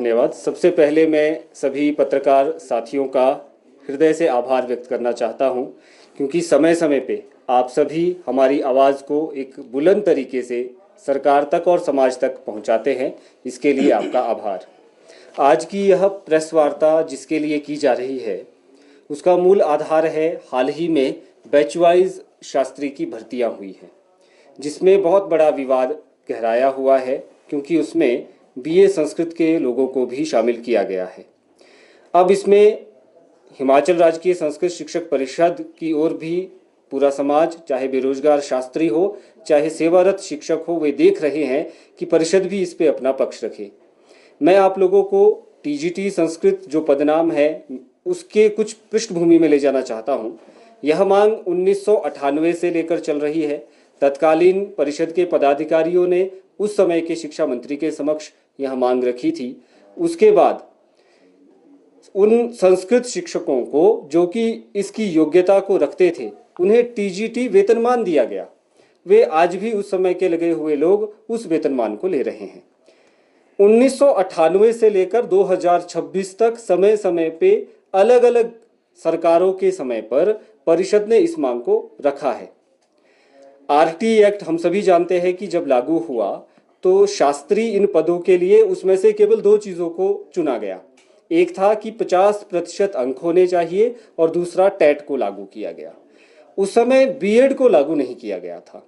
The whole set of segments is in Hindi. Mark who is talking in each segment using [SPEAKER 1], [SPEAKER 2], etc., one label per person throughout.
[SPEAKER 1] धन्यवाद। सबसे पहले मैं सभी पत्रकार साथियों का हृदय से आभार व्यक्त करना चाहता हूं, क्योंकि समय समय पे आप सभी हमारी आवाज़ को एक बुलंद तरीके से सरकार तक और समाज तक पहुंचाते हैं। इसके लिए आपका आभार। आज की यह प्रेस वार्ता जिसके लिए की जा रही है, उसका मूल आधार है हाल ही में बैच वाइज शास्त्री की भर्तियां हुई हैं, जिसमें बहुत बड़ा विवाद गहराया हुआ है, क्योंकि उसमें बीए संस्कृत के लोगों को भी शामिल किया गया है। अब इसमें हिमाचल राजकीय संस्कृत शिक्षक परिषद की ओर भी पूरा समाज, चाहे बेरोजगार शास्त्री हो चाहे सेवारत शिक्षक हो, वे देख रहे हैं कि परिषद भी इस पे अपना पक्ष रखे। मैं आप लोगों को टीजीटी संस्कृत जो पदनाम है उसके कुछ पृष्ठभूमि में ले जाना चाहता हूँ। यह मांग 1998 से लेकर चल रही है। तत्कालीन परिषद के पदाधिकारियों ने उस समय के शिक्षा मंत्री के समक्ष यह मांग रखी थी। उसके बाद उन संस्कृत शिक्षकों को जो कि इसकी योग्यता को रखते थे, उन्हें टीजीटी वेतनमान दिया गया। वे आज भी उस समय के लगे हुए लोग उस वेतनमान को ले रहे हैं। 1998 से लेकर 2026 तक समय समय पे अलग अलग सरकारों के समय पर परिषद ने इस मांग को रखा है। आरटी एक्ट हम सभी जानते हैं कि जब लागू हुआ तो शास्त्री इन पदों के लिए उसमें से केवल दो चीज़ों को चुना गया। एक था कि 50% अंक होने चाहिए और दूसरा टेट को लागू किया गया। उस समय बीएड को लागू नहीं किया गया था।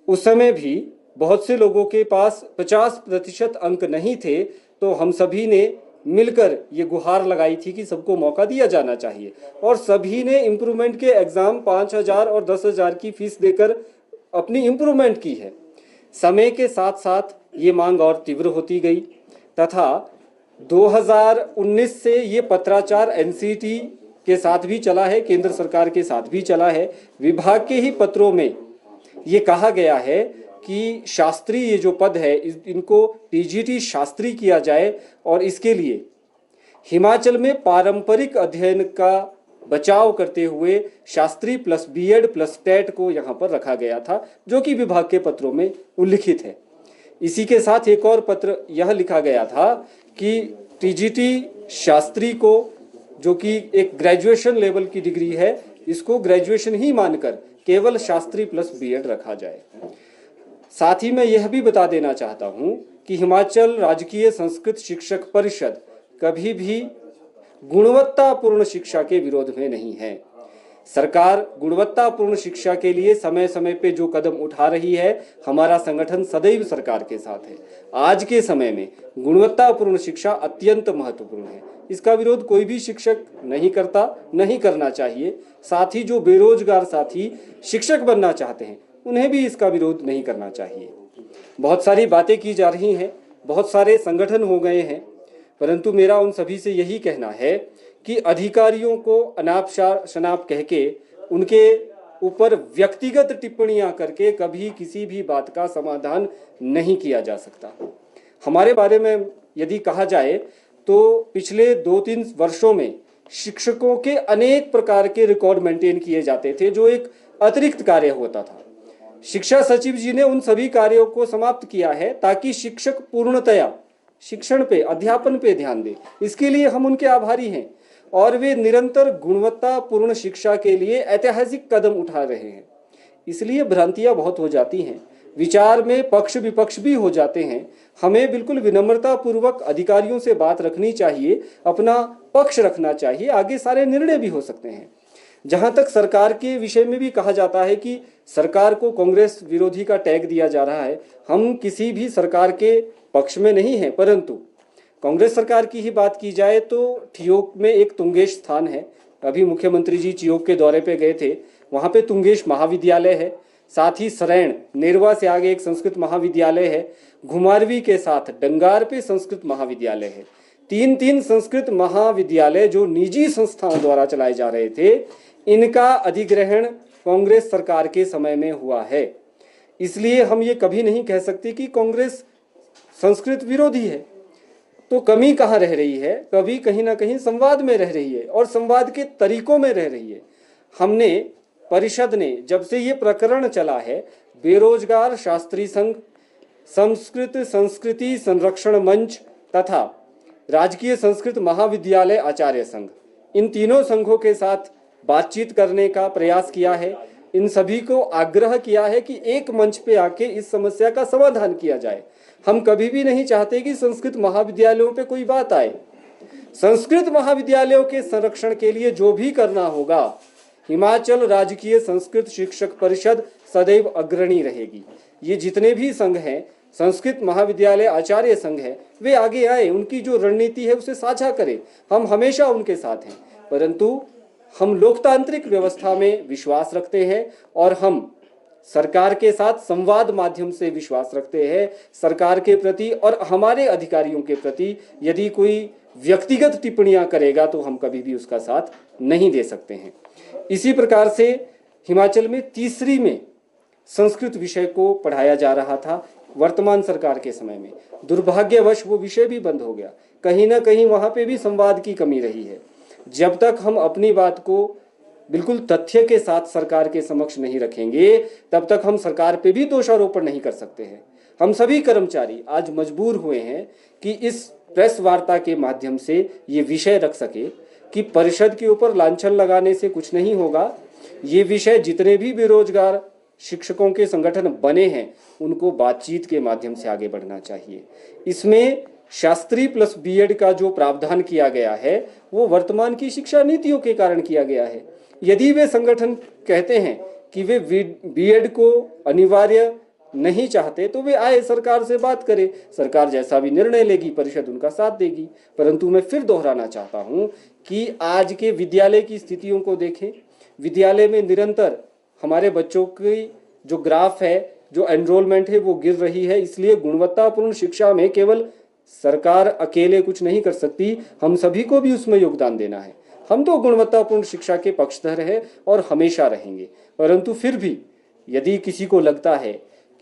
[SPEAKER 1] उस समय भी बहुत से लोगों के पास 50% अंक नहीं थे, तो हम सभी ने मिलकर ये गुहार लगाई थी कि सबको मौका दिया जाना चाहिए, और सभी ने इम्प्रूवमेंट के एग्ज़ाम 5,000 और 10,000 की फीस देकर अपनी इम्प्रूवमेंट की है। समय के साथ साथ ये मांग और तीव्र होती गई तथा 2019 से ये पत्राचार एनसीटी के साथ भी चला है, केंद्र सरकार के साथ भी चला है। विभाग के ही पत्रों में ये कहा गया है कि शास्त्री ये जो पद है इनको टीजीटी शास्त्री किया जाए, और इसके लिए हिमाचल में पारंपरिक अध्ययन का बचाव करते हुए Shastri plus BEd plus TET को यहाँ पर रखा गया था, जो कि विभाग के पत्रों में उल्लिखित है। इसी के साथ एक और पत्र यह लिखा गया था कि टीजीटी शास्त्री को, जो कि एक ग्रेजुएशन लेवल की डिग्री है, इसको ग्रेजुएशन ही मानकर केवल शास्त्री प्लस बीएड रखा जाए। साथ ही मैं यह भी बता देना चाहता हूं कि हिमाचल राजकीय संस्कृत शिक्षक परिषद कभी भी गुणवत्तापूर्ण शिक्षा के विरोध में नहीं है। सरकार गुणवत्तापूर्ण शिक्षा के लिए समय समय पे जो कदम उठा रही है, हमारा संगठन सदैव सरकार के साथ है। आज के समय में गुणवत्तापूर्ण शिक्षा अत्यंत महत्वपूर्ण है। इसका विरोध कोई भी शिक्षक नहीं करता, नहीं करना चाहिए। साथ ही जो बेरोजगार साथी शिक्षक बनना चाहते हैं, उन्हें भी इसका विरोध नहीं करना चाहिए। बहुत सारी बातें की जा रही हैं, बहुत सारे संगठन हो गए हैं, परंतु मेरा उन सभी से यही कहना है कि अधिकारियों को अनाप शनाप कह के उनके ऊपर व्यक्तिगत टिप्पणियां करके कभी किसी भी बात का समाधान नहीं किया जा सकता। हमारे बारे में यदि कहा जाए तो पिछले 2-3 वर्षों में शिक्षकों के अनेक प्रकार के रिकॉर्ड मेंटेन किए जाते थे, जो एक अतिरिक्त कार्य होता था। शिक्षा सचिव जी ने उन सभी कार्यों को समाप्त किया है ताकि शिक्षक पूर्णतया शिक्षण पे, अध्यापन पे ध्यान दे। इसके लिए हम उनके आभारी हैं, और वे निरंतर गुणवत्तापूर्ण शिक्षा के लिए ऐतिहासिक कदम उठा रहे हैं। इसलिए भ्रांतियां बहुत हो जाती हैं, विचार में पक्ष विपक्ष भी हो जाते हैं। हमें बिल्कुल विनम्रता पूर्वक अधिकारियों से बात रखनी चाहिए, अपना पक्ष रखना चाहिए, आगे सारे निर्णय भी हो सकते हैं। जहां तक सरकार के विषय में भी कहा जाता है कि सरकार को कांग्रेस विरोधी का टैग दिया जा रहा है, हम किसी भी सरकार के पक्ष में नहीं है, परंतु कांग्रेस सरकार की ही बात की जाए तो ठियोग में एक तुंगेश स्थान है। अभी मुख्यमंत्री जी ठियोग के दौरे पे गए थे, वहाँ पे तुंगेश महाविद्यालय है। साथ ही सरैण नेरवा से आगे एक संस्कृत महाविद्यालय है। घुमारवी के साथ डंगार पे संस्कृत महाविद्यालय है। 3 संस्कृत महाविद्यालय जो निजी संस्थाओं द्वारा चलाए जा रहे थे, इनका अधिग्रहण कांग्रेस सरकार के समय में हुआ है। इसलिए हम ये कभी नहीं कह सकते कि कांग्रेस संस्कृत विरोधी है। तो कमी कहाँ रह रही है? कभी कहीं ना कहीं संवाद में रह रही है, और संवाद के तरीकों में रह रही है। हमने परिषद ने जब से ये प्रकरण चला है, बेरोजगार शास्त्री संघ, संस्कृत संस्कृति संरक्षण मंच तथा राजकीय संस्कृत महाविद्यालय आचार्य संघ, इन तीनों संघों के साथ बातचीत करने का प्रयास किया है। इन सभी को आग्रह किया है कि एक मंच पे आके इस समस्या का समाधान किया जाए। हम कभी भी नहीं चाहते कि संस्कृत महाविद्यालयों पे कोई बात आए। संस्कृत महाविद्यालयों के संरक्षण के लिए जो भी करना होगा, हिमाचल राजकीय संस्कृत शिक्षक परिषद सदैव अग्रणी रहेगी। ये जितने भी संघ हैं, संस्कृत महाविद्यालय आचार्य संघ है, वे आगे आए, उनकी जो रणनीति है उसे साझा करें। हम हमेशा उनके साथ हैं, परंतु हम लोकतांत्रिक व्यवस्था में विश्वास रखते हैं और हम सरकार के साथ संवाद माध्यम से विश्वास रखते हैं। सरकार के प्रति और हमारे अधिकारियों के प्रति यदि कोई व्यक्तिगत टिप्पणियां करेगा तो हम कभी भी उसका साथ नहीं दे सकते हैं। इसी प्रकार से हिमाचल में तीसरी में संस्कृत विषय को पढ़ाया जा रहा था। वर्तमान सरकार के समय में दुर्भाग्यवश वो विषय भी बंद हो गया। कहीं ना कहीं वहां पे भी संवाद की कमी रही है। जब तक हम अपनी बात को बिल्कुल तथ्य के साथ सरकार के समक्ष नहीं रखेंगे, तब तक हम सरकार पे भी दोषारोपण नहीं कर सकते हैं। हम सभी कर्मचारी आज मजबूर हुए हैं कि इस प्रेस वार्ता के माध्यम से ये विषय रख सके कि परिषद के ऊपर लांछन लगाने से कुछ नहीं होगा। ये विषय जितने भी बेरोजगार शिक्षकों के संगठन बने हैं उनको बातचीत के माध्यम से आगे बढ़ना चाहिए। इसमें शास्त्री प्लस बीएड का जो प्रावधान किया गया है वो वर्तमान की शिक्षा नीतियों के कारण किया गया है। यदि वे संगठन कहते हैं कि वे बीएड को अनिवार्य नहीं चाहते तो वे आए, सरकार से बात करें, सरकार जैसा भी निर्णय लेगी परिषद उनका साथ देगी। परंतु मैं फिर दोहराना चाहता हूं कि आज के विद्यालय की स्थितियों को देखें। विद्यालय में निरंतर हमारे बच्चों की जो ग्राफ है, जो एनरोलमेंट है वो गिर रही है। इसलिए गुणवत्तापूर्ण शिक्षा में केवल सरकार अकेले कुछ नहीं कर सकती, हम सभी को भी उसमें योगदान देना है। हम तो गुणवत्तापूर्ण शिक्षा के पक्षधर हैं और हमेशा रहेंगे। परंतु फिर भी यदि किसी को लगता है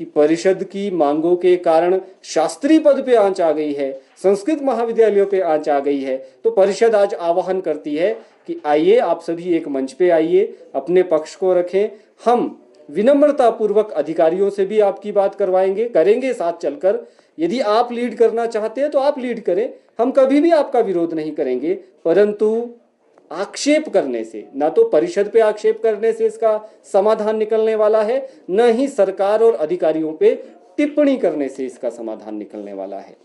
[SPEAKER 1] कि परिषद की मांगों के कारण शास्त्री पद पे आंच आ गई है, संस्कृत महाविद्यालयों पे आंच आ गई है, तो परिषद आज आह्वान करती है कि आइए आप सभी एक मंच पे आइए, अपने पक्ष को रखें। हम विनम्रतापूर्वक अधिकारियों से भी आपकी बात करवाएंगे, करेंगे साथ चलकर। यदि आप लीड करना चाहते हैं तो आप लीड करें, हम कभी भी आपका विरोध नहीं करेंगे। परंतु आक्षेप करने से, ना तो परिषद पे आक्षेप करने से इसका समाधान निकलने वाला है, न ही सरकार और अधिकारियों पे टिप्पणी करने से इसका समाधान निकलने वाला है।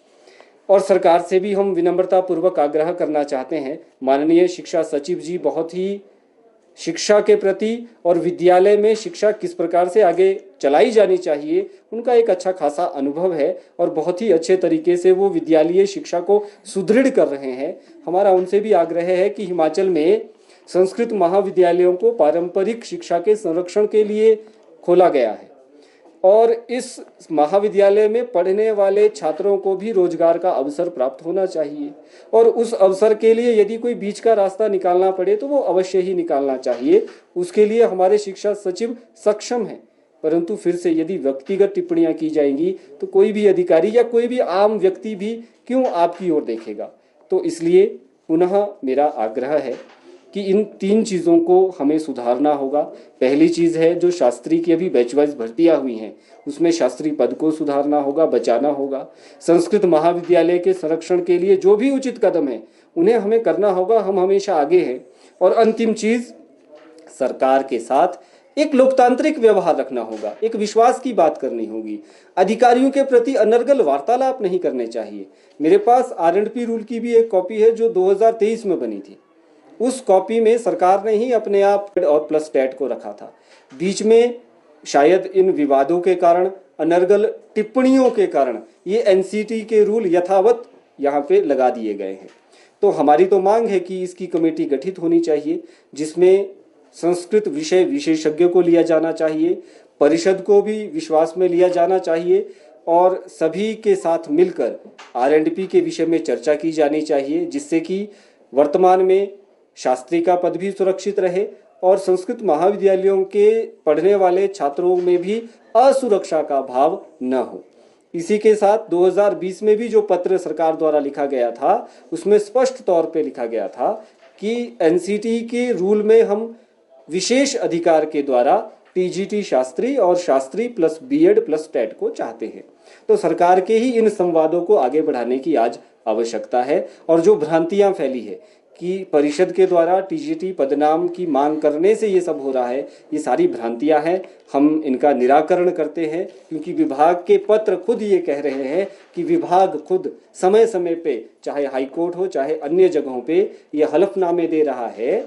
[SPEAKER 1] और सरकार से भी हम विनम्रतापूर्वक आग्रह करना चाहते हैं। माननीय शिक्षा सचिव जी बहुत ही शिक्षा के प्रति और विद्यालय में शिक्षा किस प्रकार से आगे चलाई जानी चाहिए उनका एक अच्छा खासा अनुभव है और बहुत ही अच्छे तरीके से वो विद्यालयीय शिक्षा को सुदृढ़ कर रहे हैं। हमारा उनसे भी आग्रह है कि हिमाचल में संस्कृत महाविद्यालयों को पारंपरिक शिक्षा के संरक्षण के लिए खोला गया है और इस महाविद्यालय में पढ़ने वाले छात्रों को भी रोजगार का अवसर प्राप्त होना चाहिए और उस अवसर के लिए यदि कोई बीच का रास्ता निकालना पड़े तो वो अवश्य ही निकालना चाहिए। उसके लिए हमारे शिक्षा सचिव सक्षम हैं। परंतु फिर से यदि व्यक्तिगत टिप्पणियां की जाएंगी तो कोई भी अधिकारी या कोई भी आम व्यक्ति भी क्यों आपकी ओर देखेगा। तो इसलिए पुनः मेरा आग्रह है कि इन तीन चीज़ों को हमें सुधारना होगा। पहली चीज़ है जो शास्त्री की अभी बैच वाइज भर्तियाँ हुई हैं उसमें शास्त्री पद को सुधारना होगा, बचाना होगा। संस्कृत महाविद्यालय के संरक्षण के लिए जो भी उचित कदम है उन्हें हमें करना होगा, हम हमेशा आगे हैं। और अंतिम चीज़, सरकार के साथ एक लोकतांत्रिक व्यवहार रखना होगा, एक विश्वास की बात करनी होगी। अधिकारियों के प्रति अनर्गल वार्तालाप नहीं करने चाहिए। मेरे पास R&P रूल की भी एक कॉपी है जो 2023 में बनी थी। उस कॉपी में सरकार ने ही अपने आप और प्लस टैट को रखा था। बीच में शायद इन विवादों के कारण, अनर्गल टिप्पणियों के कारण ये NCT के रूल यथावत यहाँ पे लगा दिए गए हैं। तो हमारी तो मांग है कि इसकी कमेटी गठित होनी चाहिए जिसमें संस्कृत विषय विशेषज्ञ को लिया जाना चाहिए, परिषद को भी विश्वास में लिया जाना चाहिए और सभी के साथ मिलकर R&P के विषय में चर्चा की जानी चाहिए, जिससे कि वर्तमान में शास्त्री का पद भी सुरक्षित रहे और संस्कृत महाविद्यालयों के पढ़ने वाले छात्रों में भी असुरक्षा का भाव न हो। इसी के साथ 2020 में भी जो पत्र सरकार द्वारा लिखा गया था उसमें स्पष्ट तौर पे लिखा गया था कि NCT के रूल में हम विशेष अधिकार के द्वारा TGT शास्त्री और Shastri plus BEd plus TET को चाहते हैं। तो सरकार के ही इन संवादों को आगे बढ़ाने की आज आवश्यकता है। और जो भ्रांतियां फैली है कि परिषद के द्वारा टीजीटी पदनाम की मांग करने से ये सब हो रहा है, ये सारी भ्रांतियां हैं। हम इनका निराकरण करते हैं, क्योंकि विभाग के पत्र खुद ये कह रहे हैं कि विभाग खुद समय समय पे, चाहे हाईकोर्ट हो चाहे अन्य जगहों पे, ये हलफनामे दे रहा है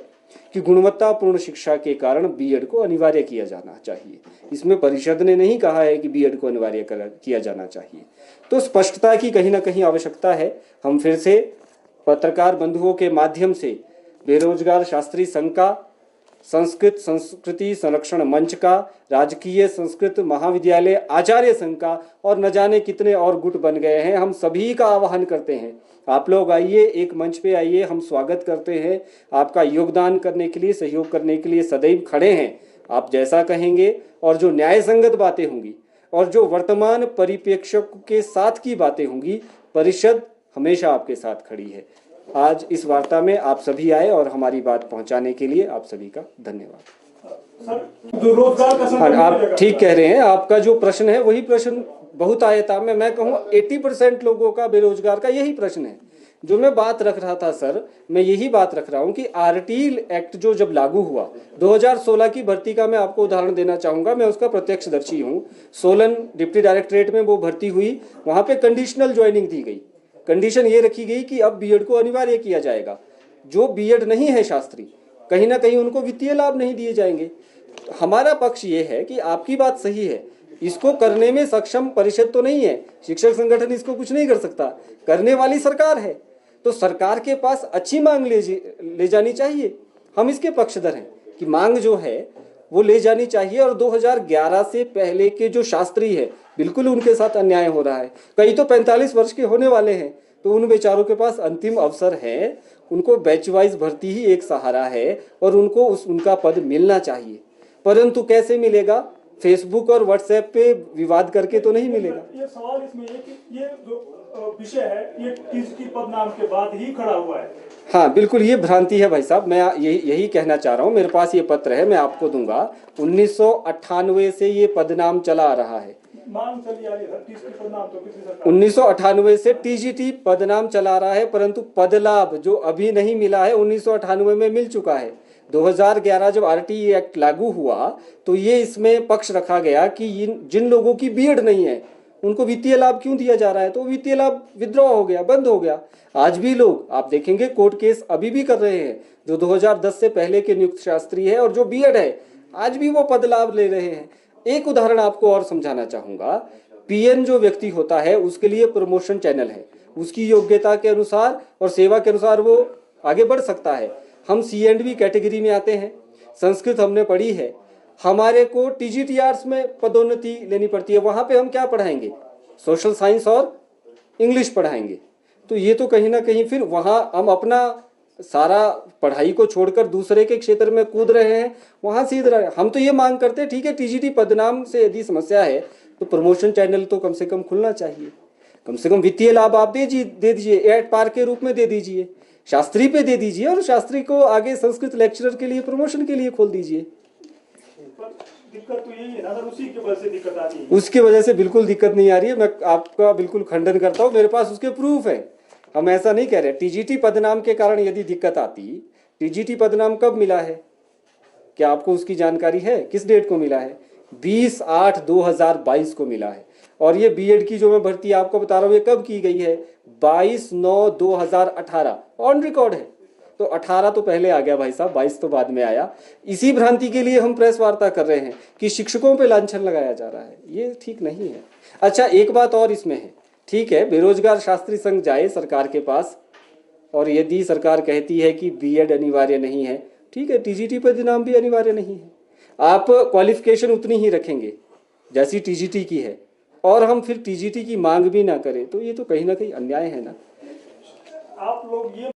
[SPEAKER 1] कि गुणवत्तापूर्ण शिक्षा के कारण बीएड को अनिवार्य किया जाना चाहिए। इसमें परिषद ने नहीं कहा है कि बीएड को अनिवार्य किया जाना चाहिए। तो स्पष्टता की कहीं ना कहीं आवश्यकता है। हम फिर से पत्रकार बंधुओं के माध्यम से बेरोजगार शास्त्री संघ का, संस्कृत संस्कृति संरक्षण मंच का, राजकीय संस्कृत महाविद्यालय आचार्य संघ का और न जाने कितने और गुट बन गए हैं, हम सभी का आह्वान करते हैं, आप लोग आइए, एक मंच पे आइए, हम स्वागत करते हैं। आपका योगदान करने के लिए, सहयोग करने के लिए सदैव खड़े हैं। आप जैसा कहेंगे और जो न्याय संगत बातें होंगी और जो वर्तमान परिप्रेक्ष्य के साथ की बातें होंगी, परिषद हमेशा आपके साथ खड़ी है। आज इस वार्ता में आप सभी आए और हमारी बात पहुंचाने के लिए आप सभी का धन्यवाद। हाँ, आप ठीक कह रहे हैं। आपका जो प्रश्न है वही प्रश्न बहुत आया था। मैं कहूँ 80% लोगों का बेरोजगार का यही प्रश्न है जो मैं बात रख रहा था। सर, मैं यही बात रख रहा हूँ कि आरटीई एक्ट जो जब लागू हुआ 2016 की भर्ती का मैं आपको उदाहरण देना चाहूँगा। मैं उसका प्रत्यक्षदर्शी हूँ। सोलन डिप्टी डायरेक्टरेट में वो भर्ती हुई, वहाँ पे कंडीशनल ज्वाइनिंग दी गई। कंडीशन ये रखी गई कि अब बीएड को अनिवार्य किया जाएगा। जो बीएड नहीं है शास्त्री, कहीं ना कहीं उनको वित्तीय लाभ नहीं दिए जाएंगे। हमारा पक्ष ये है कि आपकी बात सही है, इसको करने में सक्षम परिषद तो नहीं है, शिक्षक संगठन इसको कुछ नहीं कर सकता, करने वाली सरकार है। तो सरकार के पास अच्छी मांग ले जानी चाहिए। हम इसके पक्षधर हैं कि मांग जो है वो ले जानी चाहिए। और 2011 से पहले के जो शास्त्री है, बिल्कुल उनके साथ अन्याय हो रहा है। कई तो 45 वर्ष के होने वाले हैं, तो उन बेचारों के पास अंतिम अवसर है। उनको बैच वाइज भर्ती ही एक सहारा है और उनको उनका पद मिलना चाहिए। परंतु कैसे मिलेगा? फेसबुक और व्हाट्सएप पे विवाद करके तो नहीं मिलेगा।
[SPEAKER 2] ये सवाल इसमें है कि ये जो विषय है ये टीजीटी पदनाम के बाद ही खड़ा हुआ है।
[SPEAKER 1] हाँ, बिल्कुल ये भ्रांति है भाई साहब। मैं यही कहना चाह रहा हूँ। मेरे पास ये पत्र है, मैं आपको दूंगा। 1998 से ये पदनाम चला आ रहा है।
[SPEAKER 2] मांग चली आ रही है टीजीटी पदनाम तो पिछली सरकार
[SPEAKER 1] 1998 से टीजीटी पदनाम चला रहा है, परंतु पदलाभ जो अभी नहीं मिला है 1998 में मिल चुका है। 2011 जब आरटीई एक्ट लागू हुआ तो ये इसमें पक्ष रखा गया कि जिन लोगों की बीएड नहीं है उनको वित्तीय लाभ क्यों दिया जा रहा है, तो वित्तीय लाभ विद्रॉ हो गया, बंद हो गया। आज भी लोग, आप देखेंगे कोर्ट केस अभी भी कर रहे हैं, जो 2010 से पहले के नियुक्त शास्त्री है और जो बीएड है, आज भी वो पद लाभ ले रहे हैं। एक उदाहरण आपको और समझाना चाहूंगा। पीएन जो व्यक्ति होता है उसके लिए प्रमोशन चैनल है, उसकी योग्यता के अनुसार और सेवा के अनुसार वो आगे बढ़ सकता है। हम C&B कैटेगरी में आते हैं, संस्कृत हमने पढ़ी है, हमारे को टीजीटीआर्स में पदोन्नति लेनी पड़ती है। वहां पे हम क्या पढ़ाएंगे? सोशल साइंस और इंग्लिश पढ़ाएंगे। तो ये तो कहीं ना कहीं फिर वहां हम अपना सारा पढ़ाई को छोड़कर दूसरे के क्षेत्र में कूद रहे हैं, वहां सीध रहे हैं। हम तो ये मांग करते हैं, ठीक है टीजीटी पदनाम से यदि समस्या है तो प्रमोशन चैनल तो कम से कम खुलना चाहिए। कम से कम वित्तीय लाभ आप दे दीजिए, एड पार के रूप में दे दीजिए, शास्त्री पे दे दीजिए और शास्त्री को आगे संस्कृत लेक्चरर के लिए प्रमोशन के लिए खोल दीजिए।
[SPEAKER 2] दिक्कत तो यही है ना सर, उसी की वजह से दिक्कत आ रही है।
[SPEAKER 1] उसकी वजह से बिल्कुल दिक्कत नहीं आ रही है। मैं आपका बिल्कुल खंडन करता हूँ, मेरे पास उसके प्रूफ है। हम ऐसा नहीं कह रहे। टीजीटी पदनाम के कारण यदि दिक्कत आती, टीजीटी पदनाम कब मिला है, क्या आपको उसकी जानकारी है? किस डेट को मिला है? 20/8/2022 को मिला है। और ये बीएड की जो मैं भर्ती आपको बता रहा हूँ ये कब की गई है? 22/9/2018 ऑन रिकॉर्ड है। तो 18 तो पहले आ गया भाई साहब, 22 तो बाद में आया। इसी भ्रांति के लिए हम प्रेस वार्ता कर रहे हैं कि शिक्षकों पे लांछन लगाया जा रहा है, ये ठीक नहीं है। अच्छा, एक बात और इसमें है, ठीक है बेरोजगार शास्त्री संघ जाए सरकार के पास और यदि सरकार कहती है कि बीएड अनिवार्य नहीं है, ठीक है टीजीटी पदनाम भी अनिवार्य नहीं है। आप क्वालिफिकेशन उतनी ही रखेंगे जैसी टीजीटी की है और हम फिर टीजीटी की मांग भी ना करें, तो ये तो कहीं ना कहीं अन्याय है ना।
[SPEAKER 2] आप लोग ये